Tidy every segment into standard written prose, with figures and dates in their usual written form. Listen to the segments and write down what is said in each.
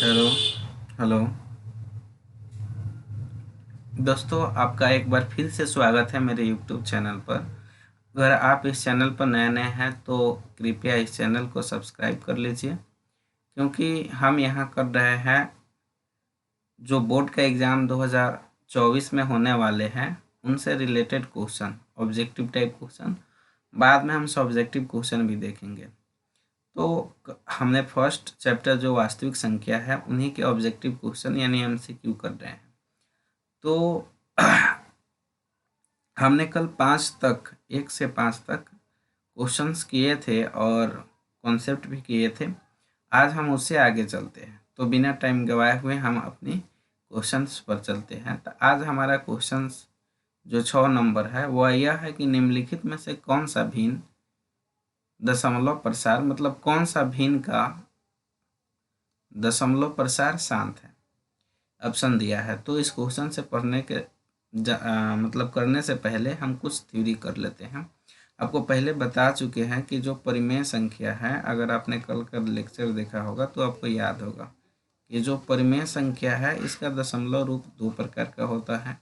Hello. Hello दोस्तों, आपका एक बार फिर से स्वागत है मेरे यूट्यूब चैनल पर। अगर आप इस चैनल पर नए नए हैं तो कृपया इस चैनल को सब्सक्राइब कर लीजिए, क्योंकि हम यहाँ कर रहे हैं जो बोर्ड का एग्ज़ाम 2024 में होने वाले हैं उनसे related question, objective type question. बाद में हम सब्जेक्टिव क्वेश्चन भी देखेंगे। तो हमने फर्स्ट चैप्टर जो वास्तविक संख्या है उन्हीं के ऑब्जेक्टिव क्वेश्चन यानी एमसीक्यू कर रहे हैं। तो हमने कल 1 से 5 तक क्वेश्चंस किए थे और कॉन्सेप्ट भी किए थे। आज हम उससे आगे चलते हैं, तो बिना टाइम गवाए हुए हम अपनी क्वेश्चंस पर चलते हैं। तो आज हमारा क्वेश्चंस जो 6 नंबर है वह यह है कि निम्नलिखित में से कौन सा भिन्न दशमलव प्रसार, मतलब कौन सा भिन्न का दशमलव प्रसार शांत है। ऑप्शन दिया है। तो इस क्वेश्चन से पढ़ने के मतलब करने से पहले हम कुछ थ्योरी कर लेते हैं। आपको पहले बता चुके हैं कि जो परिमेय संख्या है, अगर आपने कल का लेक्चर देखा होगा तो आपको याद होगा कि जो परिमेय संख्या है इसका दशमलव रूप 2 प्रकार का होता है।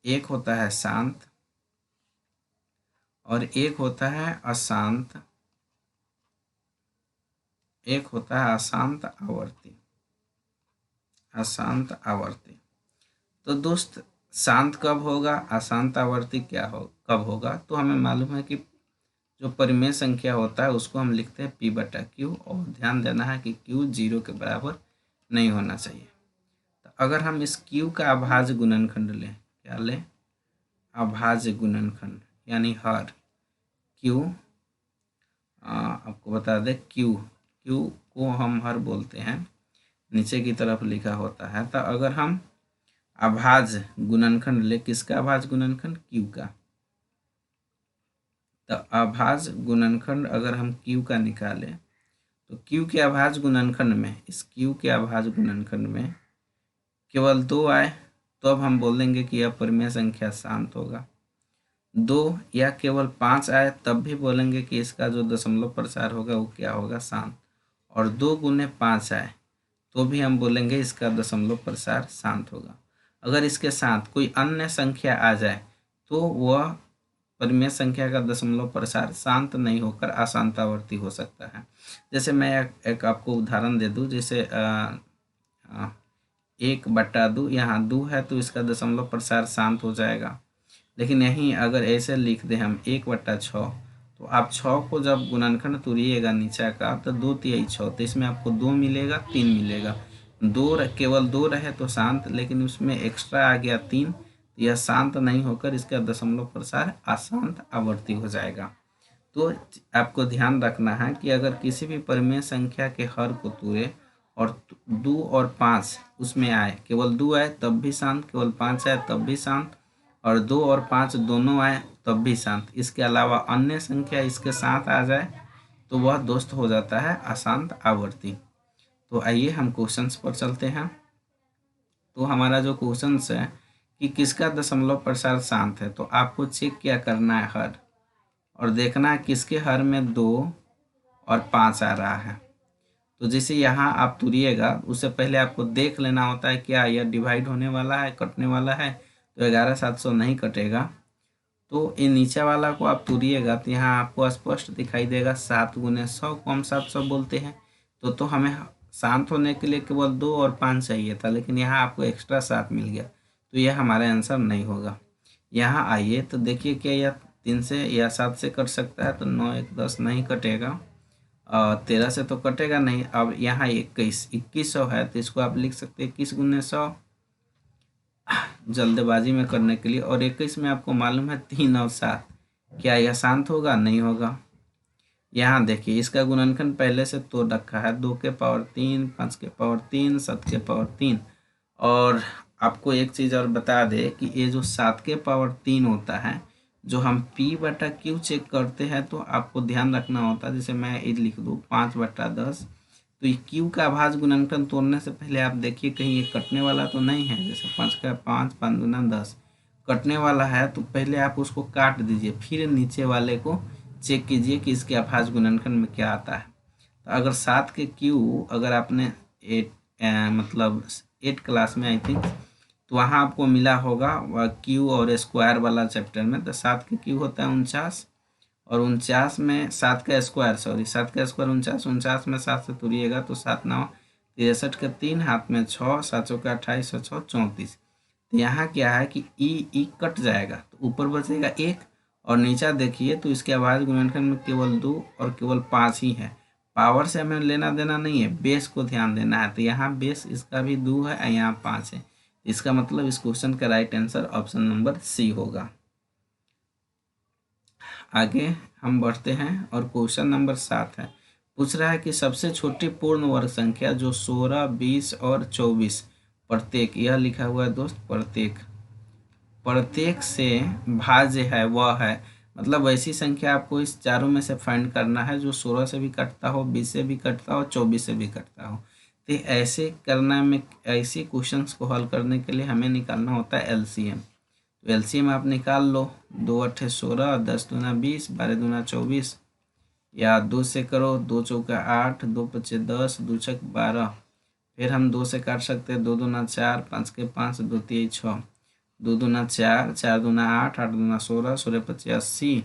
एक होता है शांत और एक होता है अशांत, एक होता है अशांत आवर्ती। अशांत आवर्ती। तो दोस्त, शांत कब होगा, अशांत आवर्ती कब होगा? तो हमें मालूम है कि जो परिमेय संख्या होता है उसको हम लिखते हैं P/Q, और ध्यान देना है कि Q 0 के बराबर नहीं होना चाहिए। तो अगर हम इस Q का अभाज्य गुणनखंड लें, क्या लें? अभाज्य गुणनखंड, यानी हर Q, आपको बता दें Q को हम हर बोलते हैं, नीचे की तरफ लिखा होता है। तो अगर हम अभाज्य गुणनखंड ले, किसका अभाज्य गुणनखंड? Q का। तो अभाज्य गुणनखंड अगर हम Q का निकालें तो Q के अभाज्य गुणनखंड में, इस Q के अभाज्य गुणनखंड में केवल 2 आए तो अब हम बोल देंगे कि यह परिमेय संख्या शांत होगा। 2 या केवल 5 आए तब भी बोलेंगे कि इसका जो दशमलव प्रसार होगा वो क्या होगा? शांत। और 2 गुने 5 आए तो भी हम बोलेंगे इसका दशमलव प्रसार शांत होगा। अगर इसके साथ कोई अन्य संख्या आ जाए तो वह परिमेय संख्या का दशमलव प्रसार शांत नहीं होकर अशांतावर्ती हो सकता है। जैसे मैं एक आपको उदाहरण दे दूं, जैसे 1/2, यहाँ 2 है तो इसका दशमलव प्रसार शांत हो जाएगा। लेकिन यहीं अगर ऐसे लिख दें हम 1/6, तो आप 6 को जब गुणनखंड तोड़िएगा नीचे का तो 2 तिहाई 6, तो इसमें आपको 2 मिलेगा, 3 मिलेगा। 2 केवल 2 रहे तो शांत, लेकिन उसमें एक्स्ट्रा आ गया 3, यह शांत नहीं होकर इसका दशमलव प्रसार अशांत आवर्ती हो जाएगा। तो आपको ध्यान रखना है कि अगर किसी भी परिमेय संख्या के हर को तोड़े और 2 और 5 उसमें आए, केवल 2 आए तब भी शांत, केवल 5 आए तब भी शांत, और 2 और 5 दोनों आए तब भी शांत, इसके अलावा अन्य संख्या इसके साथ आ जाए तो वह दोस्त हो जाता है अशांत आवर्ती। तो आइए हम क्वेश्चंस पर चलते हैं। तो हमारा जो क्वेश्चंस है कि किसका दशमलव प्रसार शांत है, तो आपको चेक क्या करना है हर, और देखना है किसके हर में 2 और 5 आ रहा है। तो जैसे यहाँ आप तुरिएगा उससे पहले आपको देख लेना होता है क्या यह डिवाइड होने वाला है, कटने वाला है। तो 11,700 नहीं कटेगा। तो ये नीचे वाला को आप तुरिएगा तो यहाँ आपको स्पष्ट दिखाई देगा 7 गुने 100 को हम 700 बोलते हैं। तो हमें शांत होने के लिए केवल 2 और 5 चाहिए था, लेकिन यहाँ आपको एक्स्ट्रा 7 मिल गया, तो यह हमारा आंसर नहीं होगा। यहाँ आइए तो देखिए क्या यह 3 से या 7 से कट सकता है, तो 9 1 10 नहीं कटेगा, 13 से तो कटेगा नहीं। अब यहाँ 2100 है तो इसको आप लिख सकते हैं 21 गुने 100 जल्दबाजी में करने के लिए। और 21 में आपको मालूम है 3 और 7, क्या यह शांत होगा? नहीं होगा। यहाँ देखिए इसका गुणनखंड पहले से तोड़ रखा है, 2 के पावर 3, 5 के पावर 3, 7 के पावर 3। और आपको एक चीज़ और बता दे कि ये जो 7 के पावर 3 होता है, जो हम P/Q चेक करते हैं तो आपको ध्यान रखना होता है। जैसे मैं ये लिख दूँ 5/10, तो ये Q का अभाज्य गुणनखंड तोड़ने से पहले आप देखिए कहीं ये कटने वाला तो नहीं है। जैसे 5 का 5, 5 दूना 10 कटने वाला है, तो पहले आप उसको काट दीजिए, फिर नीचे वाले को चेक कीजिए कि इसके अभाज्य गुणनखंड में क्या आता है। तो अगर 7 के Q अगर आपने मतलब 8 क्लास में आई थिंक, तो वहाँ आपको मिला होगा क्यू और स्क्वायर वाला चैप्टर में। तो 7 के क्यू होता है 49, और 49 में 7 का स्क्वायर, सॉरी 7 का स्क्वायर 49, 49 में 7 से तुरिएगा तो 7 9 63 के 3, हाथ में 6, 7 चौका 28 और 6 34। तो यहाँ क्या है कि ई कट जाएगा तो ऊपर बचेगा 1, और नीचा देखिए तो इसके अभाज्य गुणनखंड में केवल 2 और केवल 5 ही है। पावर से हमें लेना देना नहीं है, बेस को ध्यान देना है। तो यहाँ बेस इसका भी 2 है और यहाँ 5 है। इसका मतलब इस क्वेश्चन का right answer option number C होगा। आगे हम बढ़ते हैं और क्वेश्चन नंबर 7 है। पूछ रहा है कि सबसे छोटी पूर्ण वर्ग संख्या जो 16, 20 और 24 प्रत्येक, यह लिखा हुआ है दोस्त, प्रत्येक से भाज्य है वह है। मतलब ऐसी संख्या आपको इस चारों में से फाइंड करना है जो 16 से भी कटता हो, 20 से भी कटता हो, 24 से भी कटता हो। तो ऐसे करना में, ऐसे क्वेश्चंस को हल करने के लिए हमें निकालना होता है एलसीएम। तो एलसीएम आप निकाल लो, 2 8 16, 10 दूना 20, 12 दूना 24, या 2 से करो, 2 चौका 8, 2 पचे 10, 2 छक 12। फिर हम 2 से काट सकते हैं, 2 दूना 4, 5 के 5, 2 3 6, 2 दूना 4, 4 दूना 8, 8 दूना 16, 16 पचे 80,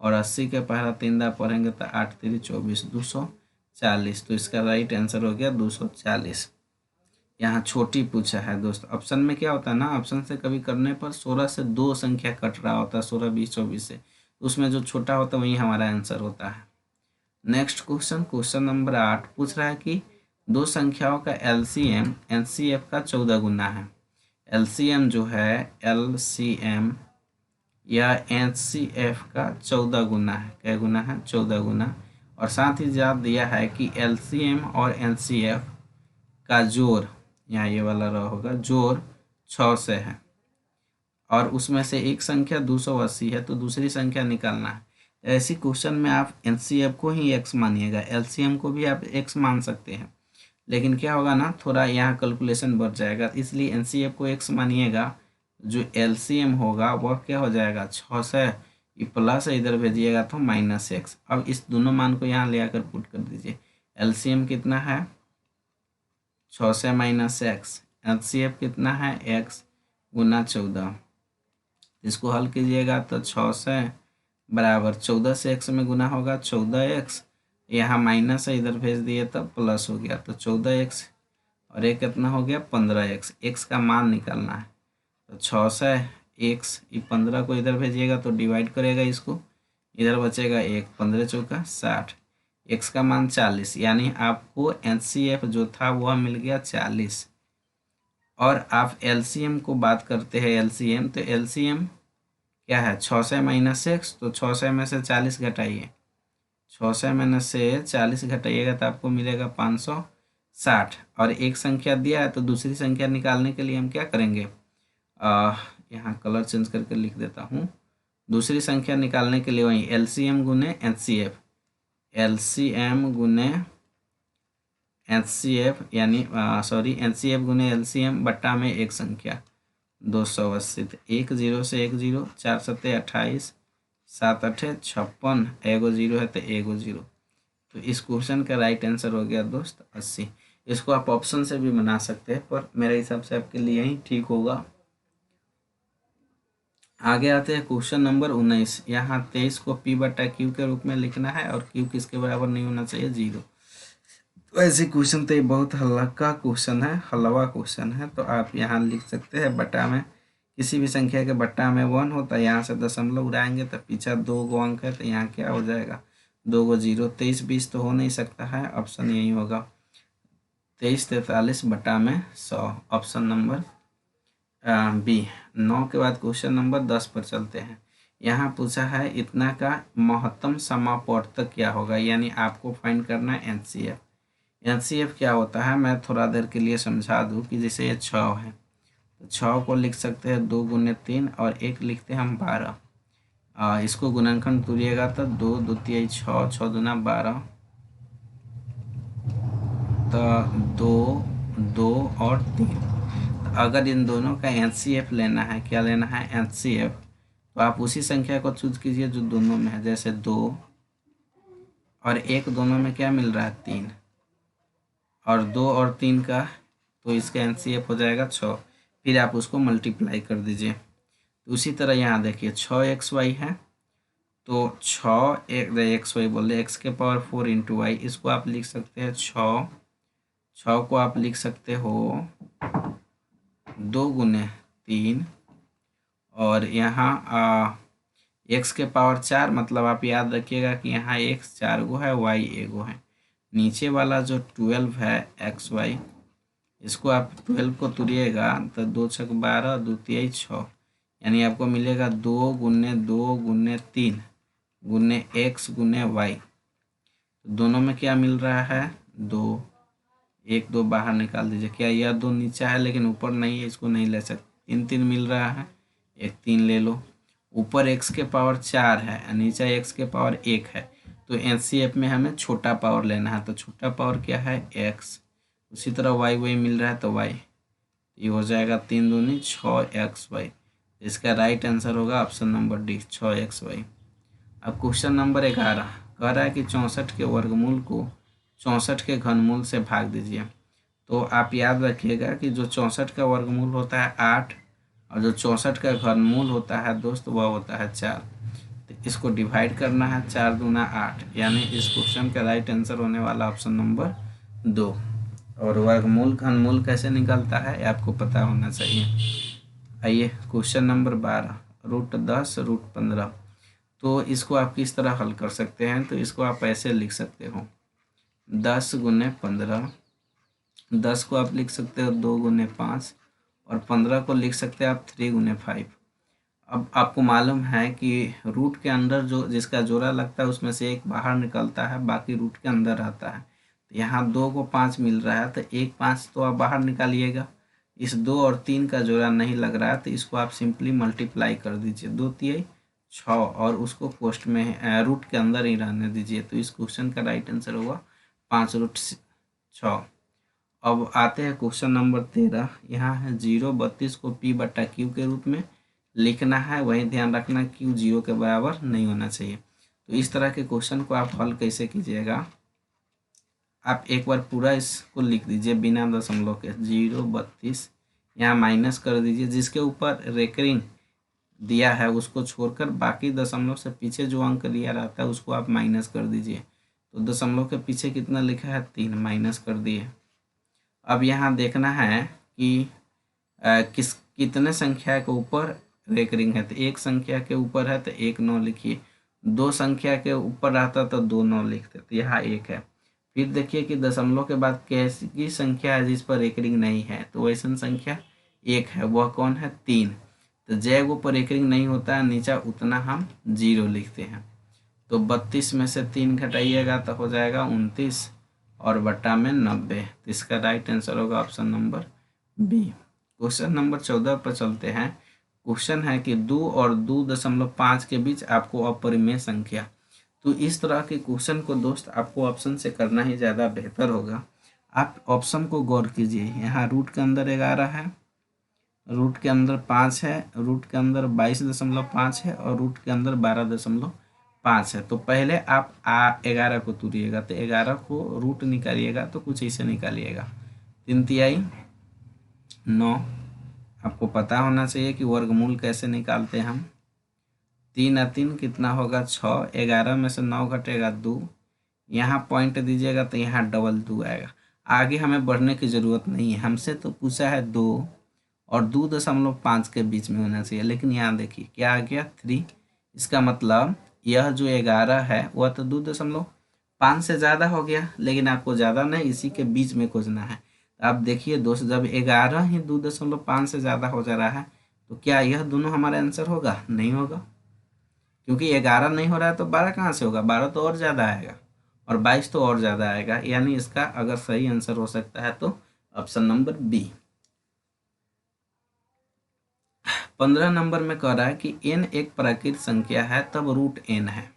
और 80 के पहला 3 दा पढ़ेंगे तो 8 3 24, 240। तो इसका राइट आंसर हो गया 240। यहाँ छोटी पूछा है दोस्त। ऑप्शन में क्या होता है ना, ऑप्शन से कभी करने पर 16 से 2 संख्या कट रहा होता है, 16 20 24 से, उसमें जो छोटा होता है वही हमारा आंसर होता है। नेक्स्ट क्वेश्चन, क्वेश्चन नंबर 8 पूछ रहा है कि दो संख्याओं का एलसीएम एनसीएफ का 14 गुना है। एलसीएम जो है, एलसीएम या एनसीएफ का 14 गुना है। क्या गुना है? 14 गुना। और साथ ही साथ दिया है कि एलसीएम और एनसीएफ का जोड़, यहाँ ये वाला रहा होगा, जोड़ 6 से है, और उसमें से एक संख्या 280 है, तो दूसरी संख्या निकालना है। ऐसी क्वेश्चन में आप एनसीएफ को ही x मानिएगा, एलसीएम को भी आप x मान सकते हैं, लेकिन क्या होगा ना, थोड़ा यहाँ कैलकुलेशन बढ़ जाएगा, इसलिए एनसीएफ को x मानिएगा। जो एलसीएम होगा वह क्या हो जाएगा, 6 से, ये प्लस इधर भेजिएगा तो -x। अब इस दोनों मान को यहाँ ले आकर पुट कर दीजिए। एलसीएम कितना है, 6 से -x, एलसीएफ कितना है, x गुना 14। इसको हल कीजिएगा तो 6 से बराबर 14 से x में गुना होगा 14x, यहाँ माइनस है इधर भेज दिए तब प्लस हो गया, तो 14x, और ये कितना हो गया 15x। x का मान निकालना है, तो 6 से x, ये 15 को इधर भेजिएगा तो डिवाइड करेगा इसको, इधर बचेगा 1, 15 चौका 60, x का मान 40, यानी आपको एनसीएफ जो था वह मिल गया 40। और आप एलसीएम को बात करते हैं, एलसीएम, तो एलसीएम क्या है, 6 से -x, तो 6 से में से 40 घटाइए, 6 से में से 40 घटाइएगा तो आपको मिलेगा 560। और एक संख्या दिया है तो दूसरी संख्या निकालने के लिए हम क्या करेंगे, यहाँ कलर चेंज करके लिख देता हूँ। दूसरी संख्या निकालने के लिए वही एलसीएम गुने एनसीएफ, एलसीएम गुने एनसीएफ, यानी सॉरी एनसीएफ गुने एलसीएम बट्टा में एक संख्या 280। 1 0 से 1 0, 4 7 28, 7 8 56, एगो 0 है तो एगो 0। तो इस क्वेश्चन का राइट आंसर हो गया दोस्त 80। इसको आप ऑप्शन से भी बना सकते हैं, पर मेरे हिसाब से आपके लिए ही ठीक होगा। आगे आते हैं क्वेश्चन नंबर 19। यहाँ 23 को p बटा q के रूप में लिखना है, और q किसके बराबर नहीं होना चाहिए, 0। तो ऐसे क्वेश्चन तो ये बहुत हल्का क्वेश्चन है, हलवा क्वेश्चन है। तो आप यहाँ लिख सकते हैं बटा में, किसी भी संख्या के बट्टा में 1 होता है, यहाँ से दशमलव उड़ाएंगे तो पीछे 2 गो अंक है, तो यहाँ क्या हो जाएगा, 2 गो 0। 23 20 तो हो नहीं सकता है, ऑप्शन यही होगा 23 43 बटा में 100, ऑप्शन नंबर बी। 9 के बाद क्वेश्चन नंबर 10 पर चलते हैं। यहाँ पूछा है इतना का महत्तम समापवर्तक क्या होगा, यानी आपको फाइंड करना है एनसीएफ। एनसीएफ क्या होता है, मैं थोड़ा देर के लिए समझा दूँ कि जैसे ये 6 है, तो 6 को लिख सकते हैं 2 गुने 3, और 1 लिखते हैं हम 12। इसको गुणनखंड तुरिएगा तो 2 2 3 6, 6 दूना 12, तो 2 2 और 3। अगर इन दोनों का एनसीएफ लेना है, क्या लेना है, एनसीएफ, तो आप उसी संख्या को चूज कीजिए जो दोनों में है, जैसे 2 और 1 दोनों में क्या मिल रहा है, 3, और 2 और 3 का तो इसका एनसीएफ हो जाएगा 6। फिर आप उसको मल्टीप्लाई कर दीजिए। तो उसी तरह यहाँ देखिए 6xy है, तो 6 बोल रहे एक्स के पावर 4 इंटू वाई, इसको आप लिख सकते हैं 6 को आप लिख सकते हो 2 × 3, और यहाँ एक्स के पावर 4, मतलब आप याद रखिएगा कि यहाँ एक्स 4 गो है, वाई 1 गो है। नीचे वाला जो 12 है एक्स वाई, इसको आप 12 को तुरिएगा तो 2 छक 12, 2 तिहाई 6, यानी आपको मिलेगा 2 × 2 × 3 गुने एक्स गुने वाई। तो दोनों में क्या मिल रहा है 2, 1 2 बाहर निकाल दीजिए। क्या यह 2 नीचा है लेकिन ऊपर नहीं है, इसको नहीं ले सकते। 3 3 मिल रहा है, 1 3 ले लो। ऊपर एक्स के पावर 4 है, नीचा एक्स के पावर 1 है, तो एनसीएफ में हमें छोटा पावर लेना है। तो छोटा पावर क्या है एक्स। उसी तरह वाई वही मिल रहा है तो वाई, ये हो जाएगा 3 दूनी 6xy। इसका राइट आंसर होगा ऑप्शन नंबर डी 6xy। अब क्वेश्चन नंबर 11 कह रहा है कि 64 के वर्गमूल को 64 के घनमूल से भाग दीजिए। तो आप याद रखिएगा कि जो 64 का वर्गमूल होता है 8, और जो 64 का घनमूल होता है दोस्त वह होता है 4। तो इसको डिवाइड करना है, 4 दूना 8, यानी इस क्वेश्चन का राइट आंसर होने वाला ऑप्शन नंबर 2। और वर्गमूल घनमूल कैसे निकलता है आपको पता होना चाहिए। आइए क्वेश्चन नंबर 12 √10 √15। तो इसको आप किस तरह हल कर सकते हैं, तो इसको आप ऐसे लिख सकते हो 10 × 15, 10 को आप लिख सकते हो 2 × 5, और 15 को लिख सकते हैं आप 3 × 5। अब आपको मालूम है कि रूट के अंदर जो जिसका जोड़ा लगता है उसमें से एक बाहर निकलता है, बाकी रूट के अंदर रहता है। तो यहाँ 2 को 5 मिल रहा है, तो 1 5 तो आप बाहर निकालिएगा। इस 2 और 3 का जोड़ा नहीं लग रहा है, तो इसको आप सिंपली मल्टीप्लाई कर दीजिए, 2 तिहाई 6, और उसको पोस्ट में रूट के अंदर ही रहने दीजिए। तो इस क्वेश्चन का राइट आंसर होगा 5√6। अब आते हैं क्वेश्चन नंबर 13। यहाँ है 032 को p/q के रूप में लिखना है। वहीं ध्यान रखना q 0 के बराबर नहीं होना चाहिए। तो इस तरह के क्वेश्चन को आप हल कैसे कीजिएगा, आप एक बार पूरा इसको लिख दीजिए बिना दशमलव के। 032 यहाँ माइनस कर दीजिए, जिसके ऊपर रेकरिंग दिया है उसको छोड़कर बाकी दशमलव से पीछे जो अंक लिया रहता है उसको आप माइनस कर दीजिए। तो दशमलव के पीछे कितना लिखा है 3, माइनस कर दिए। अब यहाँ देखना है कि कितने संख्या के ऊपर रेकरिंग है। तो एक संख्या के ऊपर है तो 1 9 लिखिए, 2 संख्या के ऊपर रहता तो 2 9 लिखते, तो यहाँ 1 है। फिर देखिए कि दशमलव के बाद कैसी संख्या है जिस पर रेकरिंग नहीं है, तो वैसन संख्या 1 है, वह कौन है 3। तो जैगो पर रेकरिंग नहीं होता है नीचा, उतना हम 0 लिखते हैं। तो 32 में से 3 घटाइएगा तो हो जाएगा 29, और बट्टा में 90। तो इसका राइट आंसर होगा option number B. Question number 14 पर चलते हैं। क्वेश्चन है कि 2 और 2.5 के बीच आपको अपरिमेय संख्या। तो इस तरह के क्वेश्चन को दोस्त आपको ऑप्शन से करना ही ज़्यादा बेहतर होगा। आप ऑप्शन को गौर कीजिए। यहाँ रूट के अंदर 11 है, रूट के अंदर 5 है, रूट के अंदर 22.5 है, और रूट के अंदर 12.5 है। तो पहले आप 11 को तुरिएगा, तो 11 को रूट निकालिएगा तो कुछ ऐसे निकालिएगा। 3 तिहाई 9। आपको पता होना चाहिए कि वर्गमूल कैसे निकालते हैं हम। 3 और 3 कितना होगा 6, 11 में से 9 घटेगा 2, यहाँ पॉइंट दीजिएगा तो यहाँ डबल 2 आएगा। आगे हमें बढ़ने की ज़रूरत नहीं है, हमसे तो पूछा है 2 और 2.5 के बीच में होना चाहिए, लेकिन यहाँ देखिए क्या आ गया 3। इसका मतलब यह जो 11 है वह तो 2.5 से ज़्यादा हो गया, लेकिन आपको ज़्यादा नहीं, इसी के बीच में खोजना है। तो आप देखिए दोस्त, जब 11 ही 2.5 से ज़्यादा हो जा रहा है तो क्या यह दोनों हमारा आंसर होगा? नहीं होगा, क्योंकि 11 नहीं हो रहा है तो 12 कहाँ से होगा? 12 तो और ज़्यादा आएगा, और 22 तो और ज़्यादा आएगा। यानी इसका अगर सही आंसर हो सकता है तो ऑप्शन नंबर बी। 15 नंबर में कह रहा है कि n एक प्राकृत संख्या है तब √n है।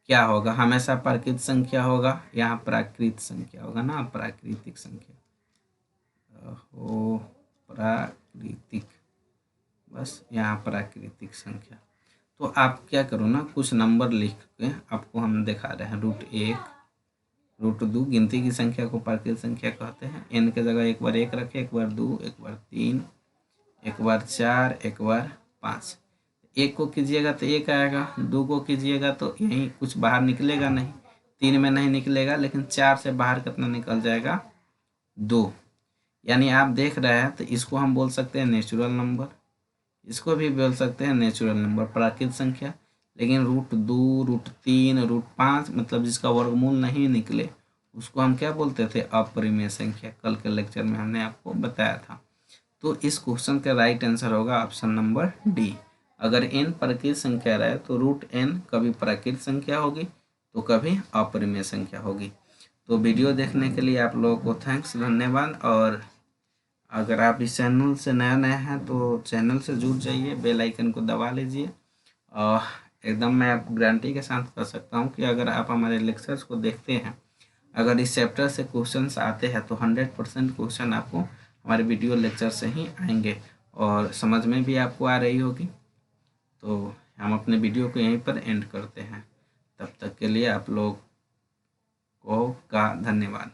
क्या होगा? हमेशा प्राकृत संख्या होगा, यहाँ प्राकृत संख्या होगा ना, प्राकृतिक संख्या हो, प्राकृतिक, बस यहाँ प्राकृतिक संख्या। तो आप क्या करो ना, कुछ नंबर लिख के आपको हम दिखा रहे हैं। √1, √2 गिनती की संख्या को प्राकृत संख्या कहते हैं। n के जगह एक बार 1 रखें, एक बार 2, एक बार 3, एक बार 4, एक बार 5। 1 को कीजिएगा तो 1 आएगा, 2 को कीजिएगा तो यहीं कुछ बाहर निकलेगा नहीं, 3 में नहीं निकलेगा, लेकिन 4 से बाहर कितना निकल जाएगा, 2। यानी आप देख रहे हैं, तो इसको हम बोल सकते हैं नेचुरल नंबर, इसको भी बोल सकते हैं नेचुरल नंबर, प्राकृत संख्या। लेकिन √2, √3, √5 मतलब जिसका वर्गमूल नहीं निकले उसको हम क्या बोलते थे, अपरिमेय संख्या। कल के लेक्चर में हमने आपको बताया था। तो इस क्वेश्चन का राइट आंसर होगा ऑप्शन नंबर डी। अगर n प्राकृत संख्या रहे तो √n कभी प्राकृत संख्या होगी तो कभी अपरिमेय संख्या होगी। तो वीडियो देखने के लिए आप लोगों को थैंक्स, धन्यवाद। और अगर आप इस चैनल से नया हैं तो चैनल से जुड़ जाइए, बेल आइकन को दबा लीजिए। एकदम मैं आपको गारंटी के साथ कह सकता हूँ कि अगर आप हमारे लेक्चर्स को देखते हैं, अगर इस चैप्टर से क्वेश्चंस आते हैं तो 100% क्वेश्चन आपको हमारे वीडियो लेक्चर से ही आएंगे और समझ में भी आपको आ रही होगी। तो हम अपने वीडियो को यहीं पर एंड करते हैं। तब तक के लिए आप लोग को का धन्यवाद।